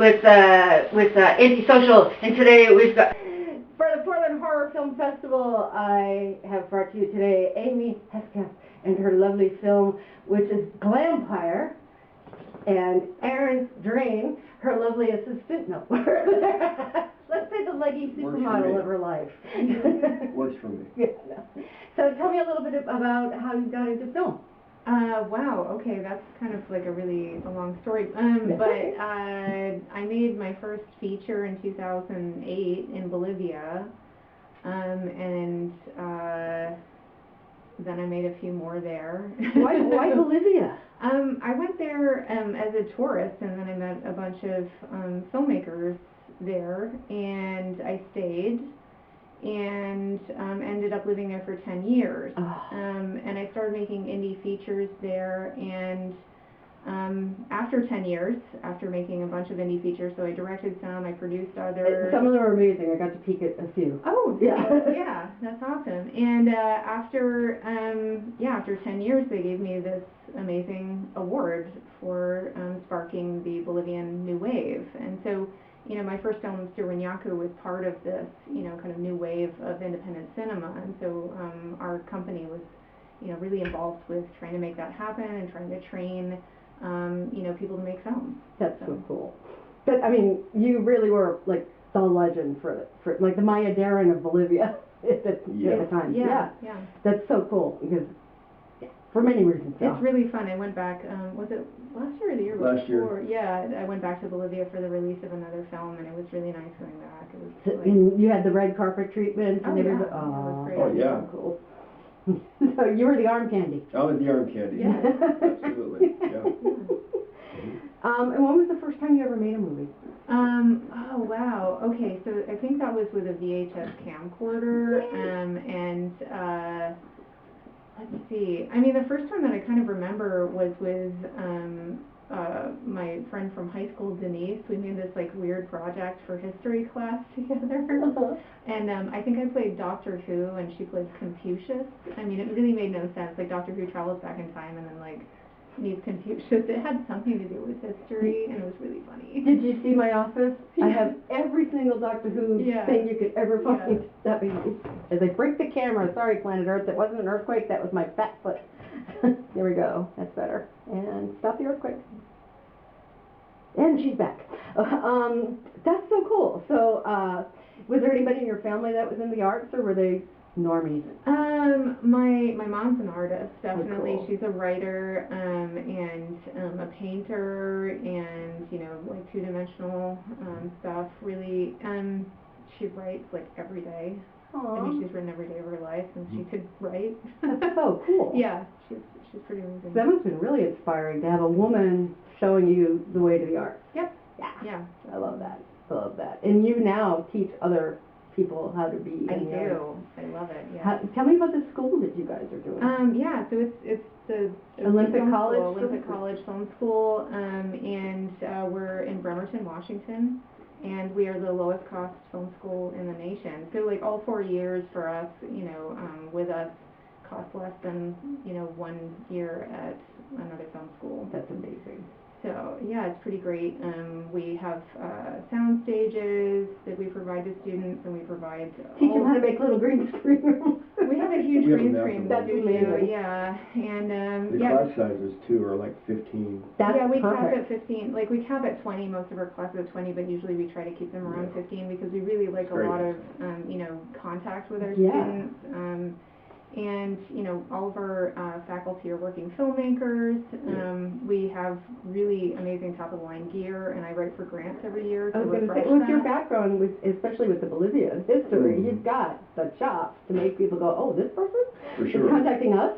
with Antisocial, and today we've got for the Portland Horror Film Festival. I have brought to you today Amy Hesketh and her lovely film, which is Glampire, and Aaron Zane, her lovely assistant. No, let's say the leggy supermodel of her life. Works for me. Yeah, no. So tell me a little bit about how you got into film. Wow, okay, that's kind of like a long story. But I made my first feature in 2008 in Bolivia, and then I made a few more there. Why Bolivia? I went there as a tourist, and then I met a bunch of filmmakers there, and I stayed. And ended up living there for 10 years. And I started making indie features there, and after 10 years, after making a bunch of indie features, so I directed some, I produced others. Some of them are amazing. I got to peek at a few. Oh, yeah. Yeah, that's awesome. And after 10 years, they gave me this amazing award for sparking the Bolivian New Wave. And so, my first film, Sirwanyaku, was part of this, kind of new wave of independent cinema. And so our company was, really involved with trying to make that happen and trying to train, people to make films. That's so cool. But, I mean, you really were, like, the legend for like, the Maya Deren of Bolivia at the time. Yeah. That's so cool, because for many reasons. It's really fun. I went back, was it last year or the year before? Last year. Yeah, I went back to Bolivia for the release of another film, and it was really nice going back. It was so, like, and you had the red carpet treatment. Oh, and yeah. That was great. Oh, yeah. So cool. So you were the arm candy. I was the arm candy. Yeah. Absolutely. Yeah. And when was the first time you ever made a movie? Oh, wow. Okay, so I think that was with a VHS camcorder, and let's see. I mean, the first time that I kind of remember was with my friend from high school, Denise. We made this like weird project for history class together. And I think I played Doctor Who and she played Confucius. I mean, it really made no sense. Like Doctor Who travels back in time and then like meets Confucius. It had something to do with history and it was really funny. Did you see my office? Yeah. I have every single Doctor Who thing you could ever find. Yeah. That was, as I break the camera, sorry Planet Earth, it wasn't an earthquake, that was my fat foot. There we go, that's better. And stop the earthquake. And she's back. That's so cool. So, was there anybody in your family that was in the arts, or were they normies? My mom's an artist, definitely. Oh, cool. She's a writer, and a painter, and like two-dimensional stuff. Really, she writes like every day. Aww. I mean, she's written every day of her life, and she could write. That's so cool. Yeah, she's pretty amazing. That must have been really inspiring to have a woman showing you the way to the arts. Yep. Yeah. I love that. I love that. And you now teach other people how to be. I do. I love it. Yeah. Tell me about the school that you guys are doing. Yeah. So it's the Olympic film College. School, Olympic College Film School, and we're in Bremerton, Washington, and we are the lowest cost film school in the nation. So like all 4 years for us, with us, cost less than 1 year at another film school. That's amazing. So yeah, it's pretty great. We have sound stages that we provide to students, and we provide teach them how to make little green screen rooms. We have a huge green screen studio, yeah, and the class sizes too are like 15. That's we perfect. cap at 15. Like we cap at 20. Most of our classes are 20, but usually we try to keep them around 15 because we really like a lot of contact with our students. And all of our faculty are working filmmakers. We have really amazing top-of-the-line gear, and I write for grants every year to refresh that. What's your background, especially with the Bolivia history? You've got the chops to make people go, oh, this person For sure. is contacting us?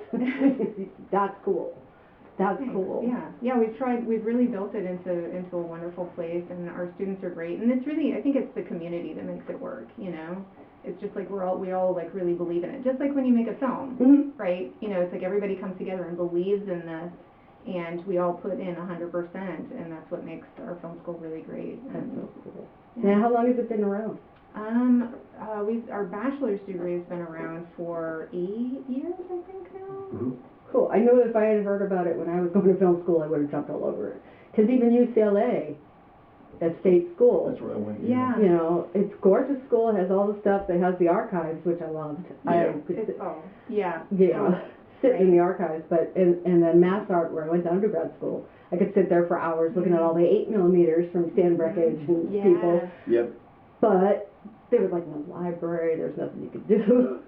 That's cool. That's cool. Yeah. We've really built it into a wonderful place, and our students are great. And it's really, I think it's the community that makes it work. It's just like we all like really believe in it. Just like when you make a film, right? It's like everybody comes together and believes in this, and we all put in 100%, and that's what makes our film school really great. That's so cool. Now, how long has it been around? Our bachelor's degree has been around for 8 years, I think now. Cool. I know if I had heard about it when I was going to film school, I would have jumped all over it. Because even UCLA at state school. That's where I went. Yeah. You know, it's gorgeous school. It has all the stuff. It has the archives, which I loved. Yeah. Yeah. Sit in the archives, but and then mass art, where I went to undergrad school, I could sit there for hours looking at all the 8mm from Stan Breckage and people. Yep. But there was like no library. There's nothing you could do.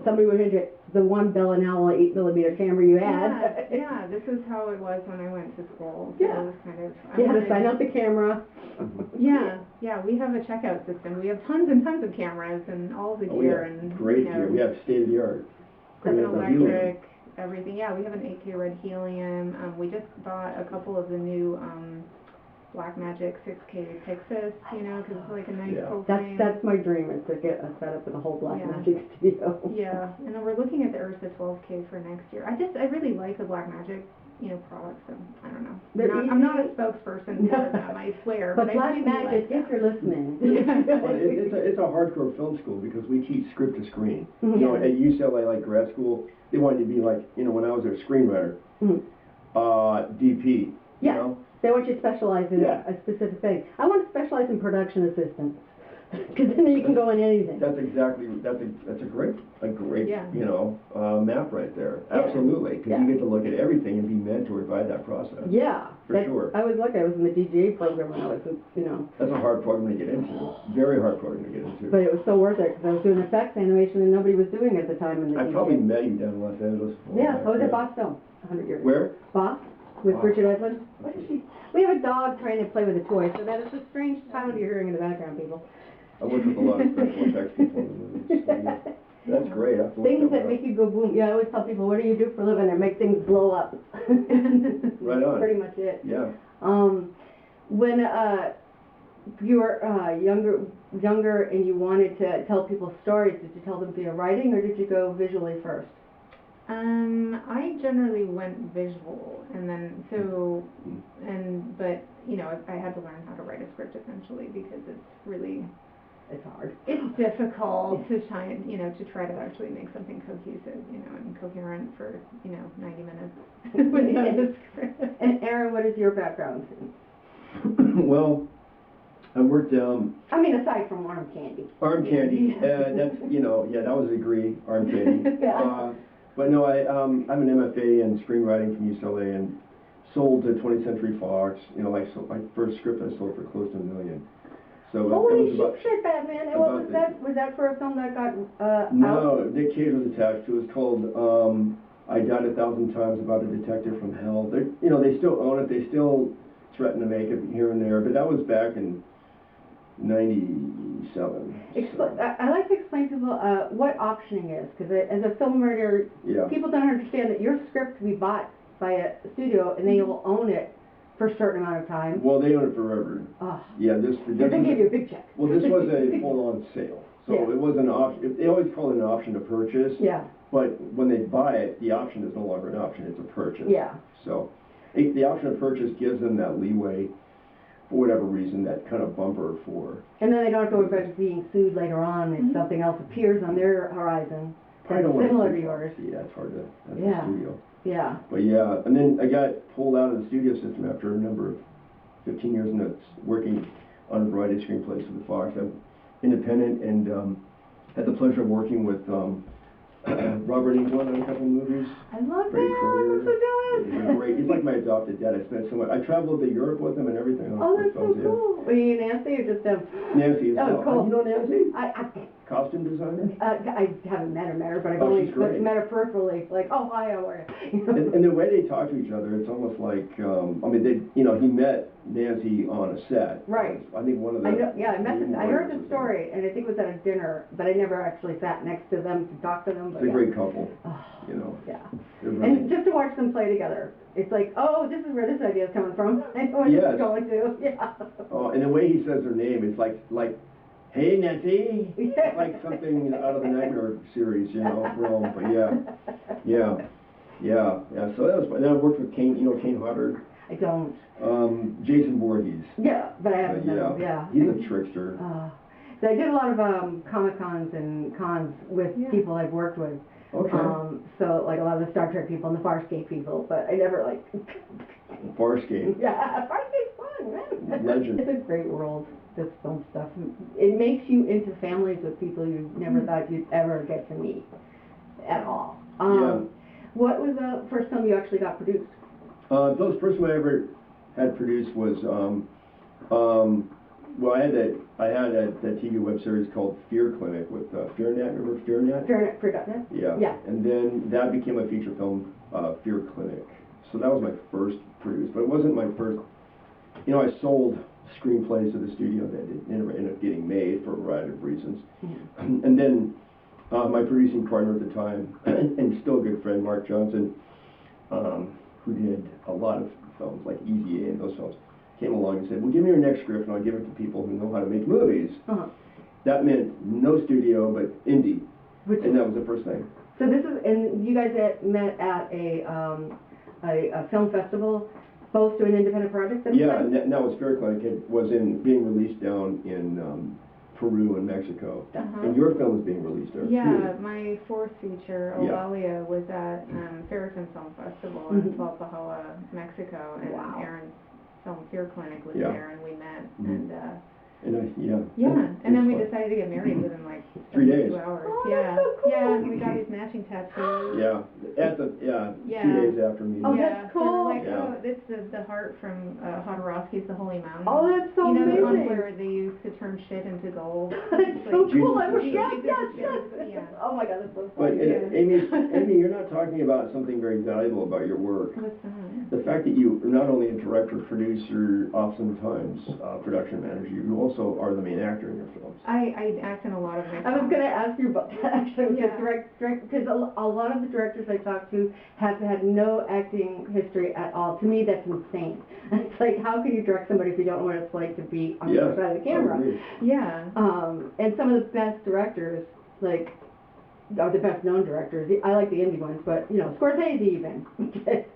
Somebody would hit the one Bell and Howell 8mm camera you had. Yeah, this is how it was when I went to school. So Yeah. it was kind of. You had to sign out the camera. Yeah, we have a checkout system. We have tons and tons of cameras and all the gear and great you know, gear. We have state of the art. electric, everything. Yeah, we have an 8K red helium. We just bought a couple of the new Blackmagic 6K Pixis, you know, because it's like a nice full frame. That's my dream, is to get a setup with a whole Blackmagic studio. Yeah, and then we're looking at the Ursa 12K for next year. I really like the Blackmagic, you know, products. So I don't know. I'm not a spokesperson for them, I swear. But I really Blackmagic, like if you're listening. Well, it's a hardcore film school because we teach script to screen. You know, at UCLA, like grad school, they wanted to be like, you know, when I was their screenwriter, DP. Yeah. You know? They want you to specialize in a specific thing. I want to specialize in production assistance, because then you can go in anything. That's a great you know, map right there. Absolutely, because you get to look at everything and be mentored by that process. Yeah, for sure. I was lucky. I was in the DGA program when I was, you know. That's a hard program to get into. Very hard program to get into. But it was so worth it, because I was doing effects animation and nobody was doing it at the time in the DGA. I probably met you down in Los Angeles. Yeah, I was at Boss Film 100 years ago. Where? Boss. With Richard Edlund. What is she? We have a dog trying to play with a toy, so that is a strange sound you're hearing in the background, people. I work with a lot of special effects people in the movies. So yeah. That's great. Things that make you go boom. Yeah, I always tell people, what do you do for a living? I make things blow up. Right on. Pretty much it. Yeah. When you were younger and you wanted to tell people stories, did you tell them via writing or did you go visually first? I generally went visual, and then but you know, I had to learn how to write a script essentially because it's hard. It's difficult to try, you know, to try to actually make something cohesive, you know, and coherent for, you know, 90 minutes without a script. And Aaron, what is your background? Well, I worked. I mean, aside from arm candy. Arm candy. That's, you know, that was a degree. Arm candy. But no, I have an MFA in screenwriting from UCLA and sold to 20th Century Fox. You know, like my first script I sold for close to $1 million. So holy shit, Batman! And what was that? Was that for a film that got No, out? Nick Cage was attached to it. It was called I Died 1,000 Times, about a detective from hell. You know, they still own it. They still threaten to make it here and there. But that was back in '97. I like to explain to people what optioning is, because as a film writer, people don't understand that your script can be bought by a studio and they will own it for a certain amount of time. Well, they own it forever. Yeah, they give you a big check. Well, this was a full-on sale, so it was an option. They always call it an option to purchase. Yeah. But when they buy it, the option is no longer an option; it's a purchase. Yeah. So, the option of purchase gives them that leeway, for whatever reason, that kind of bumper for. And then they don't have to worry about being sued later on if something else appears on their horizon that's similar to yours. Yeah, it's hard to. That's the studio. Yeah. But yeah, and then I got pulled out of the studio system after a number of 15 years and working on a variety of screenplays with Fox. I'm independent and had the pleasure of working with Robert Englund on a couple movies. I love Great him. career. I'm so jealous. He's like my adopted dad. I spent so much. I traveled to Europe with him and everything. Oh, that's so cool. Were you Nancy or just Nancy as well. Cool. You know Nancy? I costume designer? I haven't met her, but I've only met her peripherally. Like, oh, hi, how are you? And the way they talk to each other, it's almost like, I mean, he met Nancy on a set. Right. I think one of the... I heard the story, and I think it was at a dinner, but I never actually sat next to them to talk to them. But it's a great couple, you know. Yeah. Really, and just to watch them play together, it's like, oh, this is where this idea is coming from. I know where this is going to. Yeah. Oh, and the way he says her name, it's like hey, Nancy, like something out of the Nightmare series, you know, realm. But So that was fun. Then I worked with Kane, Kane Hodder. I don't. Jason Voorhees. Yeah, but I haven't met him. Yeah. He's a trickster. So I did a lot of Comic-Cons and cons with people I've worked with. Okay. So like a lot of the Star Trek people and the Farscape people, but I never like. Farscape. Yeah, Farscape's fun, man. legend. It's a great world, this film stuff. It makes you into families with people you never thought you'd ever get to meet at all. What was the first film you actually got produced? The first one I ever had produced was, well, I had a TV web series called Fear Clinic with FearNet. Remember FearNet? Fear.net? Yeah. And then that became a feature film, Fear Clinic. So that was my first produced, but it wasn't my first. You know, I sold screenplays to the studio that never ended up getting made for a variety of reasons. And then my producing partner at the time, and still a good friend, Mark Johnson, who did a lot of films like Easy A and those films, came along and said, well, give me your next script and I'll give it to people who know how to make movies. That meant no studio, but indie. And that was the first thing. So this is, and you guys met at a film festival, both doing independent projects? Yeah, and that was Fear Clinic. It was being released down in Peru and Mexico. And your film is being released there, too. My fourth feature, Eulalia, was at Ferriton Film Festival in Tlalpujahua, Mexico, and Aaron's film Fear Clinic was there, and we met, and then we decided to get married within like 3 days. 2 hours. Oh, that's so cool. Yeah, we got these matching tattoos. 2 days after meeting. Oh, that's cool. So it's the heart from Jodorowsky's The Holy Mountain. Oh, that's so amazing. You know, the one where they used to turn shit into gold. That's so cool. Yes. Oh my God, that's so funny. But Amy, you're not talking about something very valuable about your work. What's that? The fact that you are not only a director, producer, oftentimes production manager, you also are the main actor in your films. I act in a lot of my films. I was going to ask you about that actually, because a lot of the directors I talk to have had no acting history at all. To me, that's insane. It's like, how can you direct somebody if you don't know what it's like to be on the other side of the camera? And some of the best directors, like, are the best known directors. I like the indie ones, but you know, Scorsese even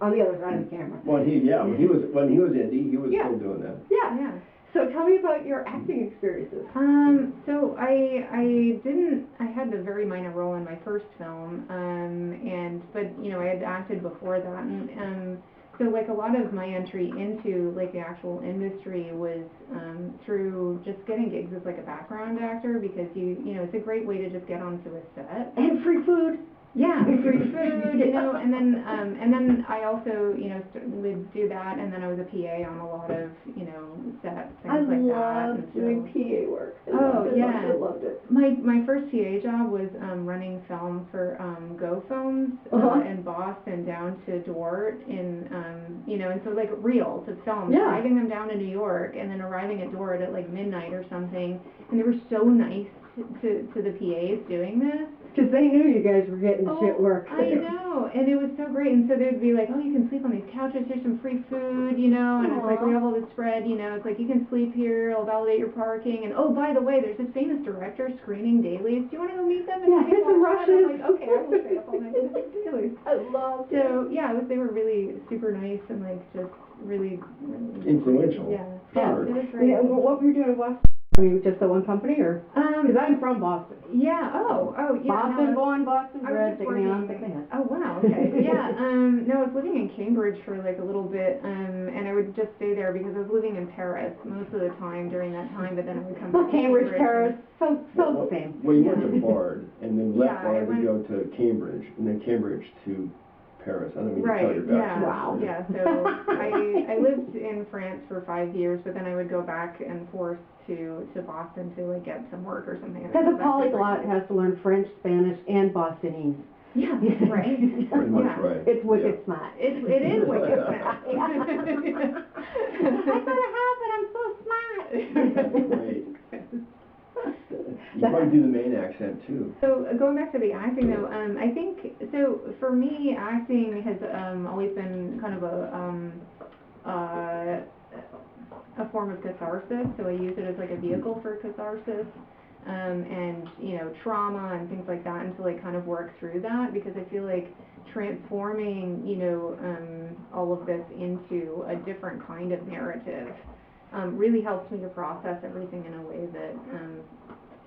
on the other side of the camera. When he was indie, he was still doing that. Yeah. So tell me about your acting experiences. So I had a very minor role in my first film, but you know, I had acted before that, and so like a lot of my entry into like the actual industry was through just getting gigs as like a background actor, because you know, it's a great way to just get onto a set. And free food. Yeah, free food, you know, and then I also, you know, would do that, and then I was a PA on a lot of, you know, sets, things like that. I love doing PA work. I loved it. My first PA job was running film for Go Films in Boston down to Dort in, you know, and so like reels of films, driving them down to New York, and then arriving at Dort at like midnight or something, and they were so nice to the PAs doing this. Because they knew you guys were getting shit work. I know, and it was so great. And so they'd be like, oh, you can sleep on these couches, here's some free food, you know, and it's like, we have all this spread, you know, it's like, you can sleep here, I'll validate your parking, and oh, by the way, there's this famous director screening dailies, do you want to go meet them? And his and Russia's. I'm like, okay, I will stay up all night and do dailies. I love it. So, yeah, they were really super nice and like just really influential. Yeah, it was great. Yeah, what were you doing in Boston? I mean, just the one company, or? Because I'm from Boston. Yeah, Boston born, Boston bred, Oh, wow, okay. No, I was living in Cambridge for like a little bit, and I would just stay there because I was living in Paris most of the time during that time, but then I would come back to Cambridge, Paris, so the same. Well, you went to Bard, and then left Bard to go to Cambridge, and then Cambridge to Paris. I don't mean to tell your backstory. Wow. Yeah, so I lived in France for 5 years, but then I would go back and forth to Boston to like get some work or something. Because a polyglot has to learn French, Spanish, and Bostonese. Yeah, right. Pretty much right. It's wicked smart. It is wicked smart. I got a hat, but I'm so smart. Great. You probably do the main accent too. So going back to the acting though, I think, so for me, acting has always been kind of a form of catharsis, so I use it as like a vehicle for catharsis, and you know, trauma and things like that, and to like kind of work through that, because I feel like transforming, you know, all of this into a different kind of narrative really helps me to process everything in a way that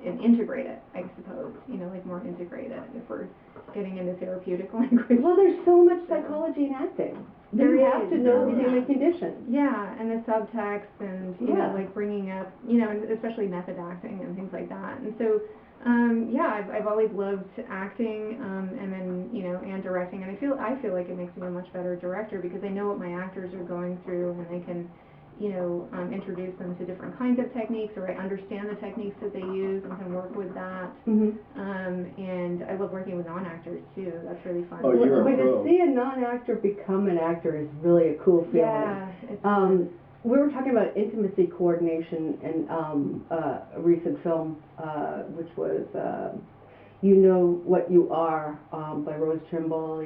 and integrate it, I suppose, you know, like more integrate it if we're getting into therapeutic language. Well, there's so much psychology in acting. You have to know the human condition. Yeah, and the subtext and, you know, like bringing up, you know, and especially method acting and things like that. And so, I've always loved acting, and then, you know, and directing. And I feel like it makes me a much better director because I know what my actors are going through and I can, you know, introduce them to different kinds of techniques, or I understand the techniques that they use and can work with that. And I love working with non-actors too. That's really fun. Oh, you're a pro. To see a non-actor become an actor is really a cool feeling. Yeah. We were talking about intimacy coordination in a recent film, which was You Know What You Are, by Rose Trimble.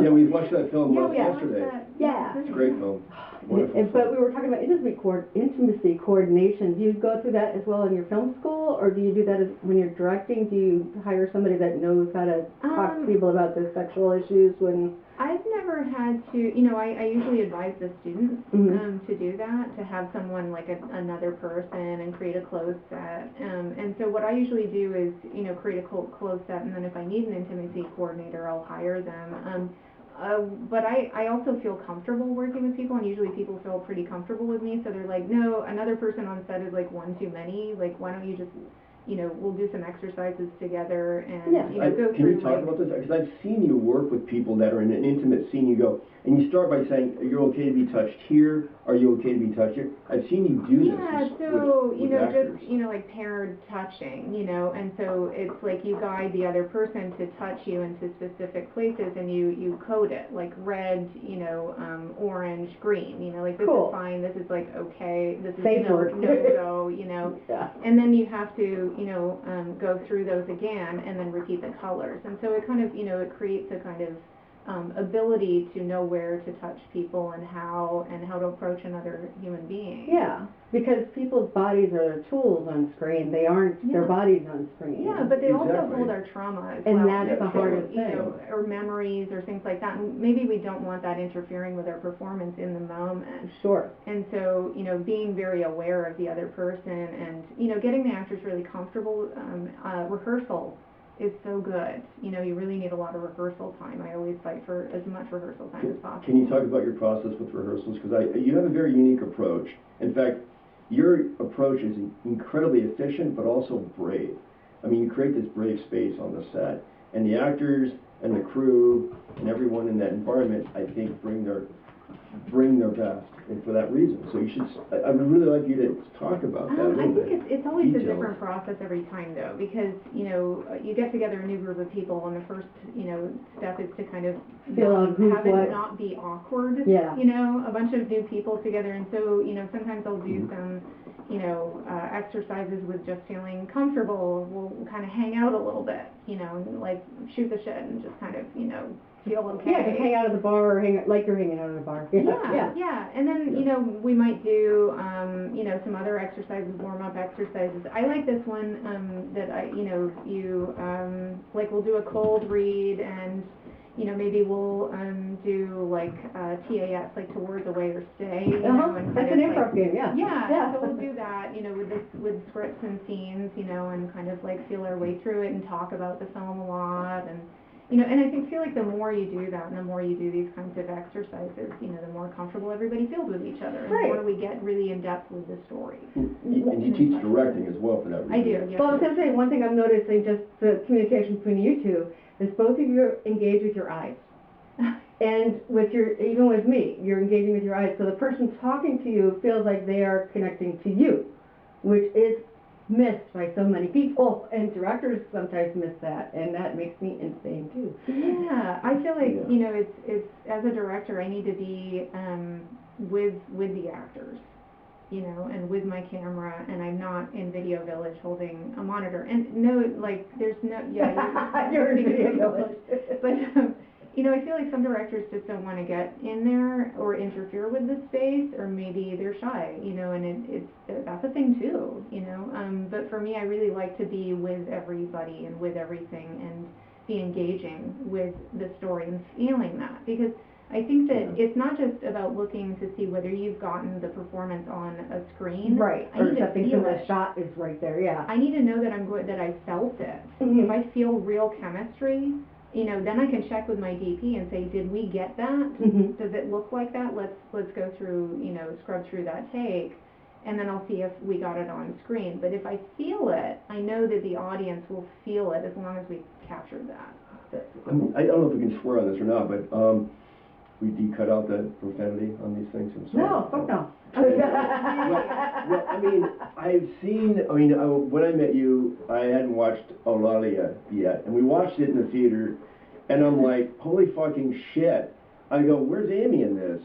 Yeah, we watched that film yesterday. Yeah. It's a great film. But we were talking about intimacy coordination. Do you go through that as well in your film school, or do you do that when you're directing? Do you hire somebody that knows how to talk to people about their sexual issues when... I've never had to, you know, I usually advise the students to do that, to have someone like another person and create a closed set. And so what I usually do is, you know, create a closed set, and then if I need an intimacy coordinator, I'll hire them. But I also feel comfortable working with people, and usually people feel pretty comfortable with me, so they're like, no, another person on set is like one too many, like why don't you just, you know, we'll do some exercises together and, you know, go through. Can you talk about this? Because I've seen you work with people that are in an intimate scene. You go, and you start by saying, are you okay to be touched here? Are you okay to be touched here? I've seen you do this with you know, actors. just, you know, like paired touching, you know, and so it's like you guide the other person to touch you into specific places, and you code it, like red, you know, orange, green, you know, like this is fine, this is like okay, this is no go, you know, and then you have to, you know, go through those again and then repeat the colors. And so it kind of, you know, it creates a kind of ability to know where to touch people and how to approach another human being. Yeah, because people's bodies are tools on screen. They aren't their bodies on screen. Yeah, but they also hold our trauma as well. And that's the hardest thing. You know, or memories or things like that. And maybe we don't want that interfering with our performance in the moment. Sure. And so, you know, being very aware of the other person and, you know, getting the actors really comfortable. Rehearsal is so good. You know, you really need a lot of rehearsal time. I always fight for as much rehearsal time as possible. Can you talk about your process with rehearsals? Because you have a very unique approach. In fact, your approach is incredibly efficient, but also brave. I mean, you create this brave space on the set, and the actors and the crew and everyone in that environment, I think, bring their best, and for that reason. So you should. I would really like you to talk about that. I think it's always a different process every time, though, because, you know, you get together a new group of people, and the first, you know, step is to kind of have it not be awkward. Yeah. You know, a bunch of new people together, and so, you know, sometimes I'll do some, you know, exercises with just feeling comfortable. We'll kind of hang out a little bit, you know, and like shoot the shit and just kind of, you know, feel okay. Yeah, just hang out at the bar, or like you're hanging out at a bar. Yeah. And then, you know, we might do, you know, some other exercises, warm-up exercises. I like this one that like we'll do a cold read, and, you know, maybe we'll do like TAS, like to words away or stay. You know, and that's an improv game, yeah. Yeah, so we'll do that, you know, with scripts and scenes, you know, and kind of like feel our way through it and talk about the film a lot. And, you know, and I feel like the more you do that and the more you do these kinds of exercises, you know, the more comfortable everybody feels with each other, and the more we get really in depth with the story. And you teach directing as well for that reason. I do, yes. Well, I was going to say, one thing I'm noticing, just the communication between you two, is both of you engage with your eyes. And even with me, you're engaging with your eyes, so the person talking to you feels like they are connecting to you, which is missed by so many people, and directors sometimes miss that, and that makes me insane too. Yeah, I feel like, you know, it's as a director, I need to be with the actors, you know, and with my camera, and I'm not in Video Village holding a monitor. And no, like, there's no, you're in Video Village. But you know, I feel like some directors just don't want to get in there or interfere with the space, or maybe they're shy, you know, and that's a thing too, you know. But for me, I really like to be with everybody and with everything and be engaging with the story and feeling that, because I think that it's not just about looking to see whether you've gotten the performance on a screen. Right, or something from the shot is right there, yeah. I need to know that that I felt it. If I feel real chemistry, then I can check with my DP and say, did we get that? Does it look like that? Let's go through, scrub through that take, and then I'll see if we got it on screen. But if I feel it, I know that the audience will feel it as long as we captured that. I don't know if we can swear on this or not, but do you cut out the profanity on these things? No, fuck no. Well, I mean, I've seen, when I met you, I hadn't watched Eulalia yet, and we watched it in the theater, and I'm like, holy fucking shit. I go, where's Amy in this?